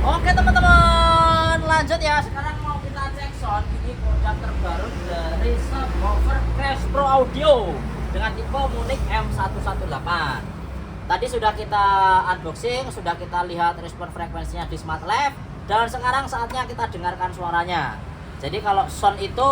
Oke teman-teman, lanjut ya. Sekarang mau kita cek sound. Ini produk terbaru dari subwoofer Crash Pro Audio dengan tipe Munich M118. Tadi sudah kita unboxing, sudah kita lihat respon frekuensinya di Smart Live, dan sekarang saatnya kita dengarkan suaranya. Jadi kalau sound itu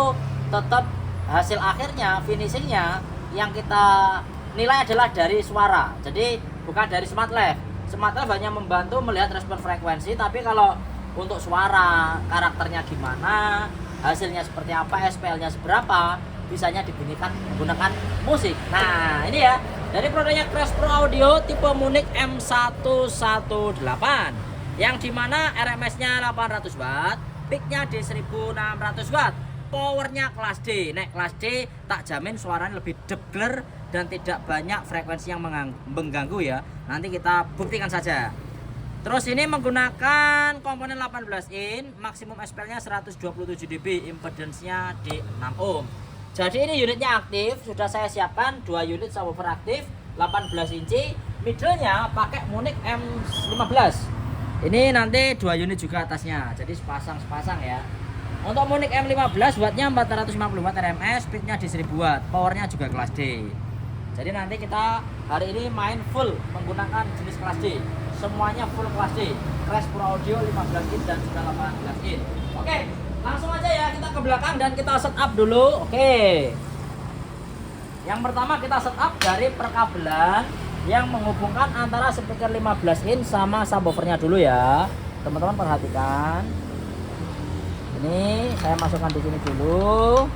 tetap hasil akhirnya, finishingnya yang kita nilai adalah dari suara. Jadi bukan dari Smart Live. Smart Live hanya membantu melihat respon frekuensi, tapi kalau untuk suara, karakternya gimana, hasilnya seperti apa, SPL-nya seberapa, bisanya dibunyikan menggunakan musik. Nah, ini ya, dari produknya Crash Pro Audio tipe Munich M118, yang dimana RMS-nya 800 watt, peak-nya di 1600 watt, powernya kelas D. Nek kelas D tak jamin suaranya lebih degler dan tidak banyak frekuensi yang mengganggu ya. Nanti kita buktikan saja. Terus ini menggunakan komponen 18 in, maksimum SPL-nya 127 dB, impedance-nya di 6 ohm. Jadi ini unitnya aktif, sudah saya siapkan 2 unit subwoofer aktif 18 inci, middle-nya pakai Munich M15. Ini nanti 2 unit juga atasnya, jadi sepasang ya. Untuk Munich M15 wattnya 450 watt RMS, peak-nya di 1000 watt, powernya juga kelas D. Jadi nanti kita hari ini main full menggunakan jenis kelas D, semuanya full kelas D. Crash Pro Audio 15 in dan juga 18 in. Oke, langsung aja ya, kita ke belakang dan kita setup dulu. Oke, yang pertama kita setup dari perkabelan yang menghubungkan antara speaker 15 in sama subwoofernya dulu ya. Teman-teman perhatikan. Ini saya masukkan di sini dulu.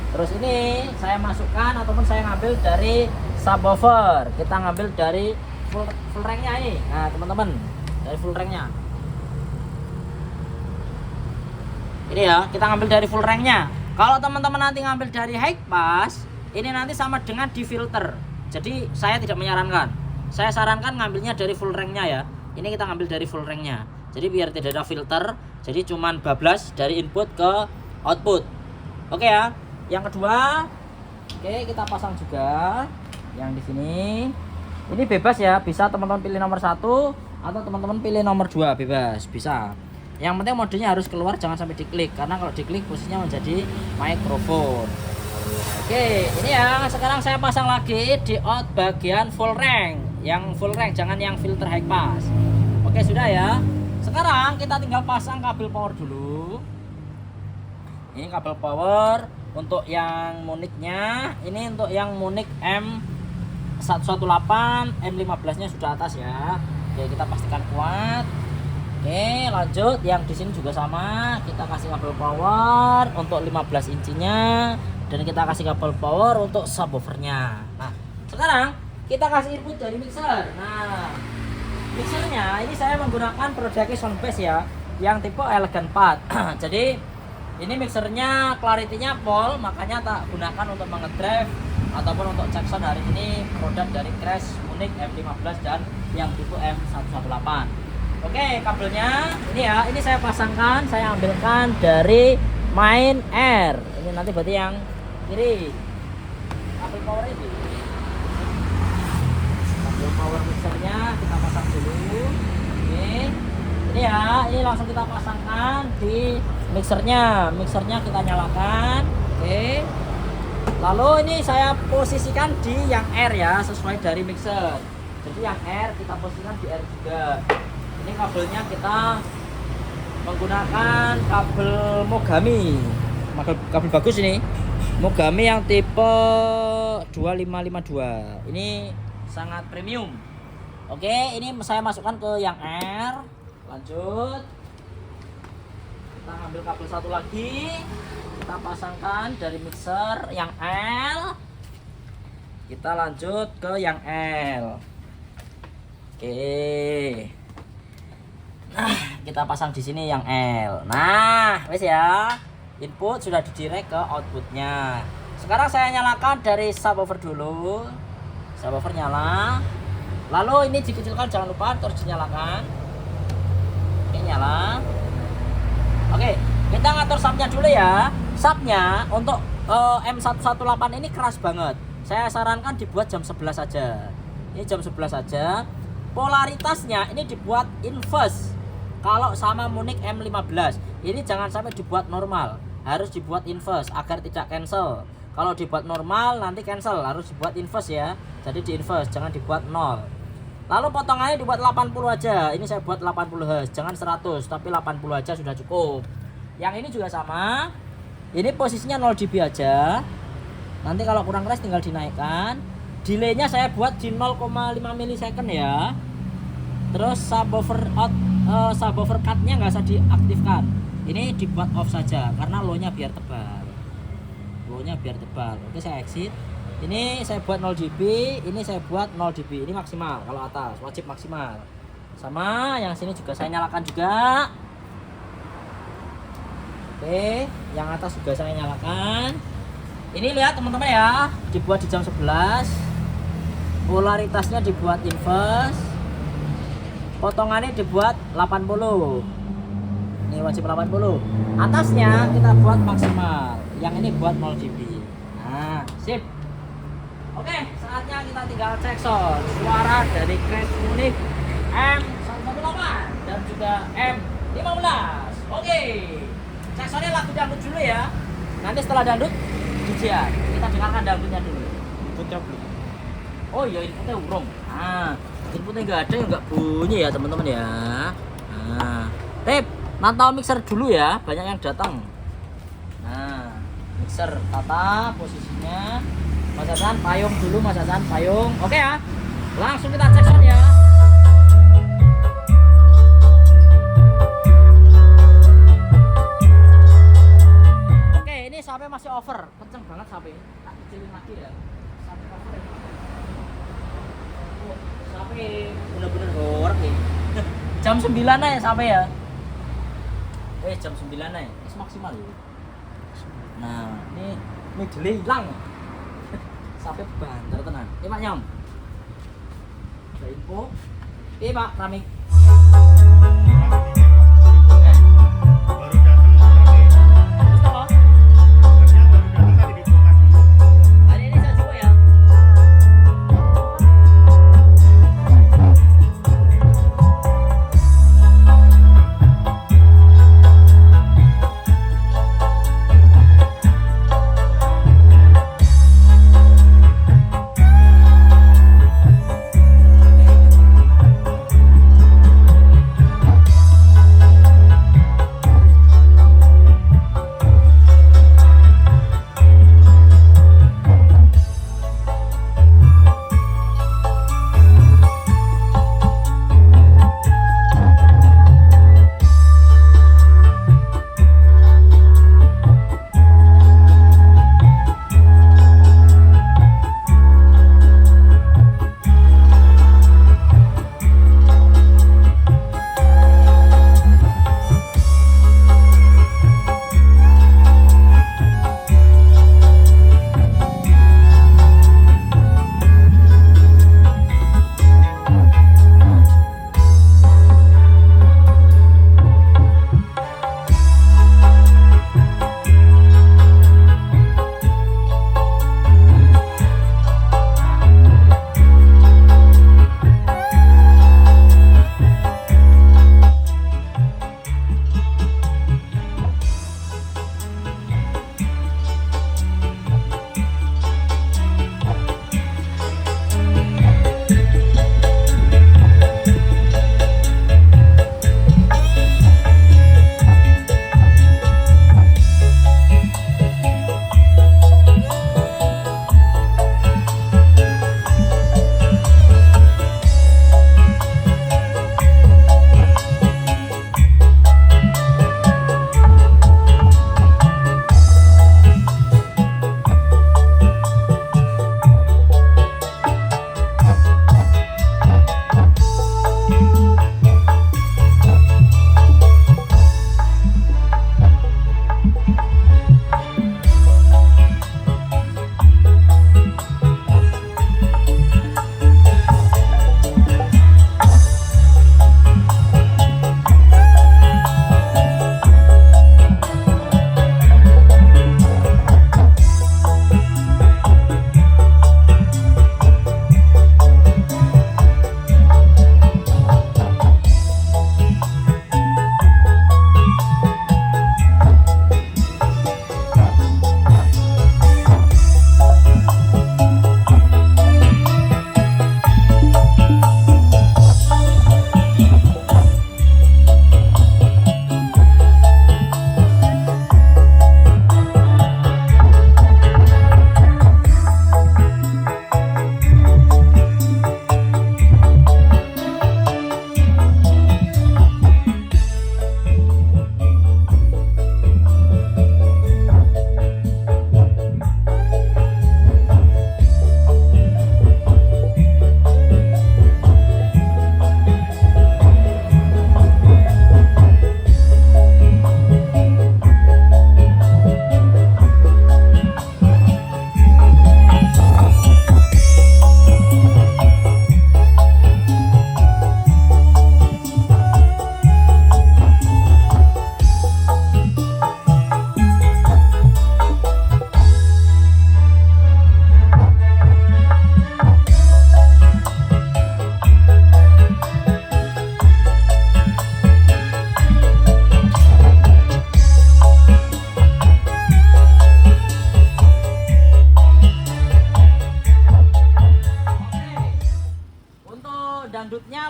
Terus ini saya masukkan ataupun saya ngambil dari subwoofer. Kita ngambil dari full ranknya ini. Nah teman-teman, dari full ranknya. Ini ya, kita ngambil dari full ranknya. Kalau teman-teman nanti ngambil dari high pass, ini nanti sama dengan di filter. Jadi saya tidak menyarankan. Saya sarankan ngambilnya dari full ranknya ya. Ini kita ngambil dari full ranknya. Jadi biar tidak ada filter. Jadi cuman bablas dari input ke output. Oke ya. Yang kedua, oke kita pasang juga yang di sini. Ini bebas ya, bisa teman-teman pilih nomor 1 atau teman-teman pilih nomor 2, bebas, bisa. Yang penting modenya harus keluar, jangan sampai diklik, karena kalau diklik posisinya menjadi mikrofon. Oke, ini ya. Sekarang saya pasang lagi di out bagian full rank, yang full rank, jangan yang filter high pass. Oke sudah ya. Sekarang kita tinggal pasang kabel power dulu. Ini kabel power. Untuk yang Munich-nya, ini untuk yang Munich M118, M15 nya sudah atas ya. Oke, kita pastikan kuat. Oke, lanjut. Yang di sini juga sama, kita kasih kabel power untuk 15 incinya, dan kita kasih kabel power untuk subwoofernya. Nah, sekarang kita kasih input dari mixer. Nah, mixernya ini saya menggunakan produk Soundbase ya, yang tipe Elegant 4. Jadi ini mixernya clarity-nya pol, makanya tak gunakan untuk mengedrive ataupun untuk cek sound hari ini produk dari Crash Munich M15 dan yang tipe M118. Oke, kabelnya ini ya, ini saya pasangkan, saya ambilkan dari main air. Ini nanti berarti yang kiri. Kabel power ini. Kabel power mixernya kita pasang dulu. Oke. Ini ya, ini langsung kita pasangkan di mixernya kita nyalakan. Oke, lalu ini saya posisikan di yang R ya, sesuai dari mixer. Jadi yang R kita posisikan di R juga. Ini kabelnya kita menggunakan kabel Mogami, kabel bagus ini, Mogami yang tipe 2552. Ini sangat premium. Oke, ini saya masukkan ke yang R. Lanjut, kita ambil kabel satu lagi, kita pasangkan dari mixer yang L, kita lanjut ke yang L. Oke, nah kita pasang di sini yang L. Nah wes ya, input sudah didirect ke outputnya. Sekarang saya nyalakan dari subwoofer dulu. Subwoofer nyala, lalu ini dikecilkan, jangan lupa terus dinyalakan. Oke, nyala. Oke, kita ngatur subnya dulu ya. Subnya untuk M118 ini keras banget. Saya sarankan dibuat jam 11 saja. Ini jam 11 saja. Polaritasnya ini dibuat inverse. Kalau sama Munich M15 ini jangan sampai dibuat normal, harus dibuat inverse agar tidak cancel. Kalau dibuat normal nanti cancel, harus dibuat inverse ya. Jadi di inverse, jangan dibuat 0. Lalu potongannya dibuat 80 aja. Ini saya buat 80 Hz, jangan 100, tapi 80 aja sudah cukup. Yang ini juga sama. Ini posisinya 0 dB aja. Nanti kalau kurang keras tinggal dinaikkan. Delaynya saya buat di 0,5 milisecond ya. Terus subwoofer cut-nya nggak usah diaktifkan. Ini dibuat off saja karena low-nya biar tebal. Oke, saya exit. Ini saya buat 0 dB, ini saya buat 0 dB. Ini maksimal, kalau atas wajib maksimal. Sama yang sini juga saya nyalakan juga. Oke, yang atas juga saya nyalakan. Ini lihat teman-teman ya, dibuat di jam 11. Polaritasnya dibuat inverse. Potongannya dibuat 80. Ini wajib 80. Atasnya kita buat maksimal. Yang ini buat 0 dB. Nah, sip. Oke, saatnya kita tinggal cek sound suara dari Crash Munich M118 dan juga M15. Oke, cek soundnya lagu dangdut dulu ya. Nanti setelah dangdut DJ kita dengarkan dangdutnya dulu. Inputnya belum. Oh iya, inputnya urung. Nah, inputnya nggak ada, nggak bunyi ya teman-teman ya. Nah, tip mantau mixer dulu ya, banyak yang datang. Nah, mixer tata posisinya. Mas Hasan payung dulu, Mas Hasan payung. Oke ya, langsung kita cek sound ya. Oke, ini sampai masih over, kenceng banget sampai. Tak kecilin lagi ya. Sampai over ya. Sampai bener-bener horor nih. Jam 9 aja sampai ya. Jam 9 aja. Ini maksimal ya. Nah, ini delay hilang. Sampai banter tenan. Pak Nyom. Ada info. Pak Ramik. Baru datang tadi. Terus apa? Baru datang tadi di lokasi. Hari ini saya coba ya.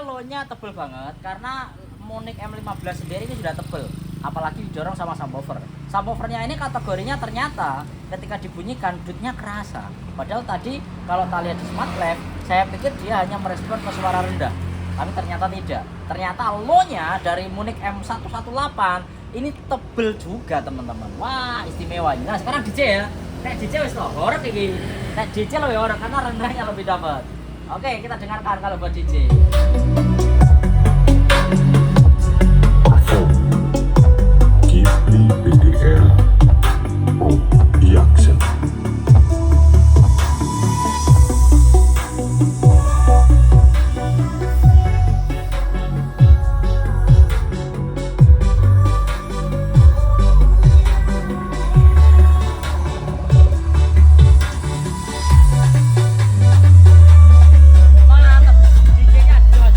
low-nya tebel banget karena Munich M15 sendiri ini sudah tebel, apalagi didorong sama subwoofer. Subwoofernya ini kategorinya ternyata ketika dibunyikan dutnya kerasa. Padahal tadi kalau kita lihat di smart left, saya pikir dia hanya merespon ke suara rendah, tapi ternyata tidak. Ternyata low-nya dari Munich M118 ini tebel juga teman-teman. Wah, istimewa. Nah sekarang DJ ya, nek DJ wis horor iki. Nek DJ lebih horor karena rendahnya lebih dapat. Oke, kita dengarkan kalau buat DJ. Ghibli BDR Pro Reaction. Mantap, DJ-nya jos.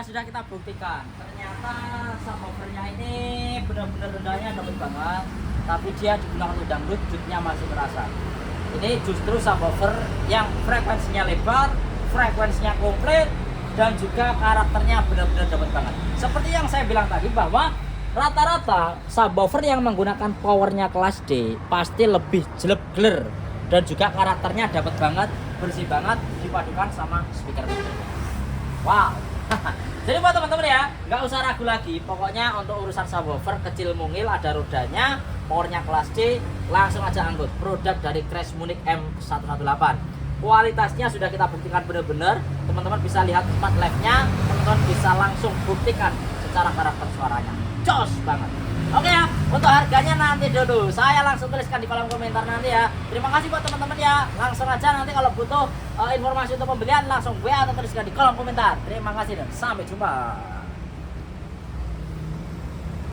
Sudah kita buktikan ternyata subwoofernya ini benar-benar rendahnya dapat banget, tapi dia digunakan untuk dangdut, dutnya masih terasa. Ini justru subwoofer yang frekuensinya lebar, frekuensinya komplit, dan juga karakternya benar-benar dapat banget. Seperti yang saya bilang tadi bahwa rata-rata subwoofer yang menggunakan powernya kelas D pasti lebih jelek-gler dan juga karakternya dapat banget, bersih banget dipadukan sama speaker. Wow. Jadi buat teman-teman ya, nggak usah ragu lagi. Pokoknya untuk urusan subwoofer kecil mungil, ada rodanya, powernya kelas D, langsung aja angkut. Produk dari Crash Munich M118. Kualitasnya sudah kita buktikan benar-benar. Teman-teman bisa lihat smart live-nya, teman-teman bisa langsung buktikan secara karakter suaranya. Jos banget. Oke ya, untuk harganya nanti dulu saya langsung tuliskan di kolom komentar nanti ya. Terima kasih buat teman-teman ya. Langsung aja nanti kalau butuh informasi untuk pembelian langsung WA atau tuliskan di kolom komentar. Terima kasih dan sampai jumpa.